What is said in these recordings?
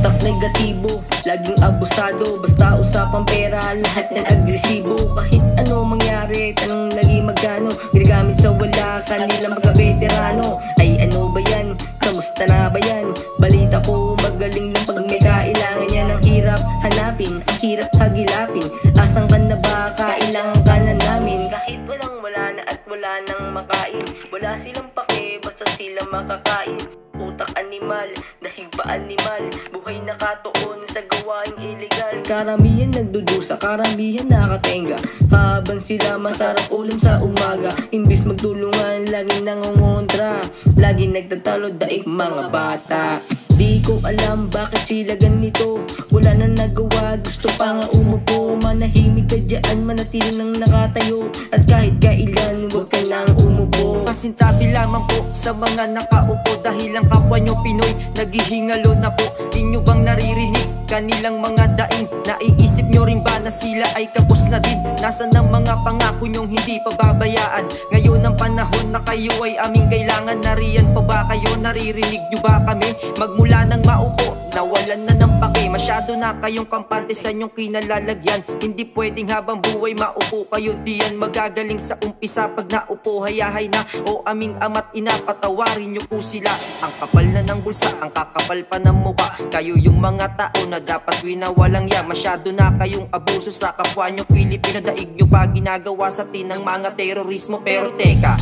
Utak negatibo, laging abusado. Basta usapang pera, lahat ng agresibo. Kahit ano mangyari, tanong lagi magkano. Ginagamit sa wala, kanilang mga veterano. Ay ano ba yan? Kamusta na ba yan? Balita ko magaling lang pag may kailangan yan. Ang hirap hanapin, ang hirap hagilapin. Asan ka na ba? Kailangan ka na namin. Kahit walang wala na at wala nang makain, wala silang pake, basta sila makakain. Utak animal, dahig pa animal, buhay nakatuon sa gawaing illegal. Karamihan nagdudusa, karamihan nakatenga. Habang sila masarap ulam sa umaga, imbis magtulungan, laging nangongontra. Laging nagtatalo daig mga bata. Di ko alam bakit sila ganito, wala na nagawa, gusto pa nga umupo. Manahimik ka dyan, manatili nang nakatayo. At kahit kailan, huwag ka nang umupo. Pasintabi lamang po sa mga nakaupo, dahil ang kapwa nyo Pinoy naghihingalo na po. Inyo bang naririnig kanilang mga daing? Naiisip nyo rin ba na sila ay kapos na din? Nasaan ang mga pangako nyong hindi pa babayaan? Ngayon ang panahon na kayo ay aming kailangan. Nariyan pa ba kayo? Naririnig nyo ba kami? Magmula nang maupo, nawalan na ng pake. Masyado na kayong kampante sa inyong kinalalagyan. Hindi pwedeng habang buhay maupo kayo diyan. Magagaling sa umpisa, pag naupo hayahay na. O aming ama't ina, patawarin nyo po sila. Ang kapal na ng bulsa, ang kakapal pa ng mukha. Kayo yung mga tao na dapat winawalang ya. Masyado na kayong abuso sa kapwa nyo Pilipino. Daig nyo pa ginagawa sa tinang mga terorismo. Pero teka,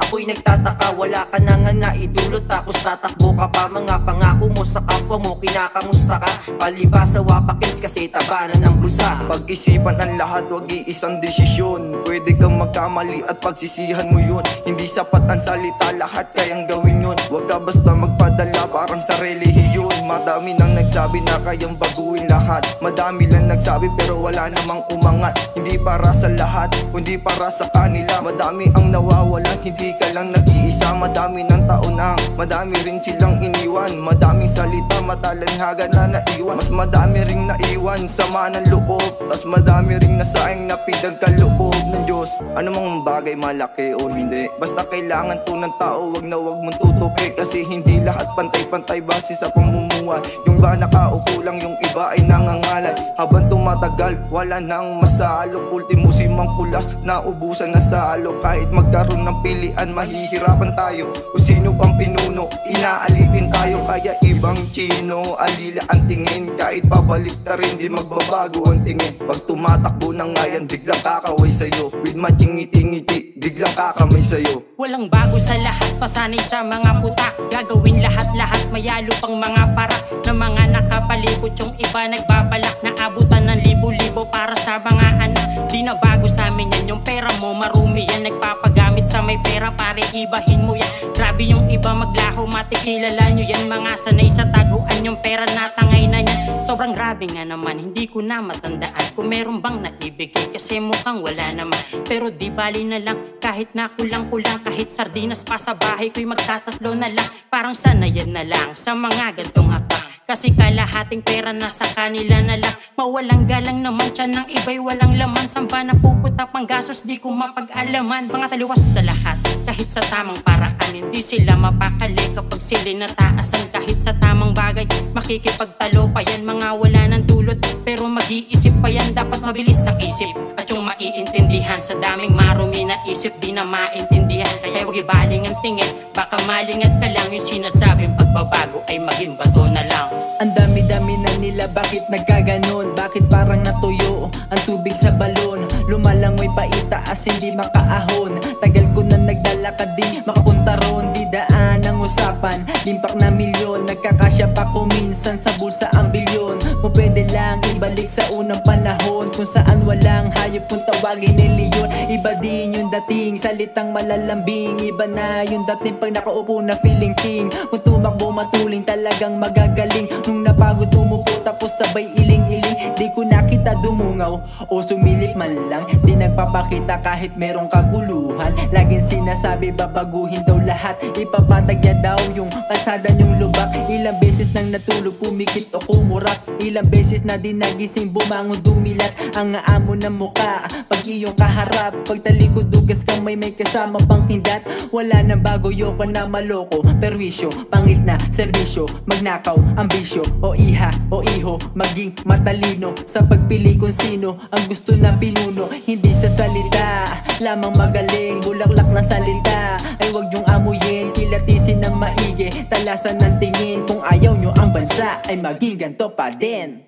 ako'y nagtataka, wala ka na nga naidulot. Tapos tatakbo ka pa, mga pangako mo sa kapwa mo, kinakamusta ka? Palibasa wapakins kasi tabanan ng bulsa. Pag-isipan ang lahat, wag iisang desisyon. Pwede kang magkamali at pagsisihan mo yun. Hindi sapat ang salita, lahat kayang gawin yun. Wag ka basta magpadala parang sa relihiyon. Madami nang nagsabi na kayang baguhin lahat. Madami lang nagsabi pero wala namang umangat. Hindi para sa lahat, hindi para sa kanila. Madami ang nawawalan, hindi ka lang nag-iisa. Madami ng tao na, madami rin silang iniwan. Madaming salita, matalanhaga na naiwan. Mas madami ring naiwan, sama ng loob. Tas madami ring nasayang na pinagkaloob ng Diyos. Ano mang bagay malaki o hindi, basta kailangan to ng tao, wag na wag mong tutupi. Kasi hindi lahat pantay-pantay base sa pamumuhay. Yung ba nakaupo lang, yung iba ay nangangalay. Habang tumatagal, wala nang masalo. Ultimo si Mang Kulas, naubusan na salo. Kahit magkaroon ng pilian, mahihirapan tayo. Kung sino pang pinuno, inaalipin tayo. Kaya ibang Chino, alila ang tingin. Kahit pabalik na rin, di magbabago ang tingin. Pag tumatakbo na nga yan, biglang kakaway sa'yo. With matching ngiti-ngiti, biglang kakamay sa'yo. Walang bago sa lahat, pasanay sa mga putak. Gagawin lahat-lahat, mayalo pang mga parak. Na mga nakapalibot, yung iba nagbabalak. Na abutan ng libo-libo para sa mga anak. Di na bago sa amin yan, yung pera mo marumi yan. Nagpapagamit sa may pera, pare ibahin mo yan. Grabe yung iba maglaho, matikilala nyo yan. Mga sanay sa taguan, yung pera natangay na yan. Sobrang grabe nga naman, hindi ko na matandaan kung meron bang naibigay, kasi mukhang wala naman. Pero di bali na lang, kahit na kulang-kulang. Kahit sardinas pa sa bahay ko'y magtatatlo na lang. Parang sanayan na lang sa mga gantong hakbang. Kasi kalahating pera nasa kanila na lang. Mawalang galang naman, tiyan ng iba'y walang laman. Saan ba napupunta pang gasos, di ko mapag-alaman. Mga taliwas sa lahat, kahit sa tamang paraan. Hindi sila mapakali kapag sila nataasan. Kahit sa tamang bagay, makikipagtalo pa yan. Mga wala ng dulot, pero mag-iisip pa yan. Dapat mabilis ang isip at yung maiintindihan. Sa daming marumi na isip, di na maintindihan. Kaya huwag ibaling ang tingin, baka malingat ka lang. Yung sinasabing pagbabago ay maging bato na lang. Ang dami-dami na nila, bakit nagkaganon? Bakit parang natuyo ang tubig sa balon? Lumalangoy pa itaas, hindi makaahon. Tagal ko na naglalakad, di makapunta ron. Di daan ang usapan, limpak na milyon. Nagkakasya pa ko minsan sa bulsa ang bilyon. Kung pwede lang ibalik sa unang panahon, kung saan walang hayop kung tawagin ni Leon. Iba din yung dating, salitang malalambing. Iba na yung dating pag nakaupo na feeling king. Kung tumakbo matuling, talagang magagaling. Nung napagod umupo tapos sabay iling-iling. Di ko nakita dumungaw o sumilip man lang. Di nagpapakita kahit merong kaguluhan. Laging sinasabi babaguhin daw lahat. Ipapatag niya daw yung kalsada niyong lubak. Ilang beses nang natulog pumikit o kumurak. Ilang beses na di nagising bumangon dumilat. Ang aamo ng muka pag iyong kaharap, pagtalikod hugas kamay may kasama pang kindat. Wala nang bago, yoko na maloko, perwisyo, pangit na serbisyo, magnakaw, ambisyo, o iha o iho, maging matalino sa pagpili kung sino ang gusto ng pinuno. Hindi sa salita lamang magaling, bulaklak na salita ay wag niyong amuyin, kilatisin ng maigi, talasan ng tingin. Kung ayaw nyo ang bansa ay maging ganto pa din.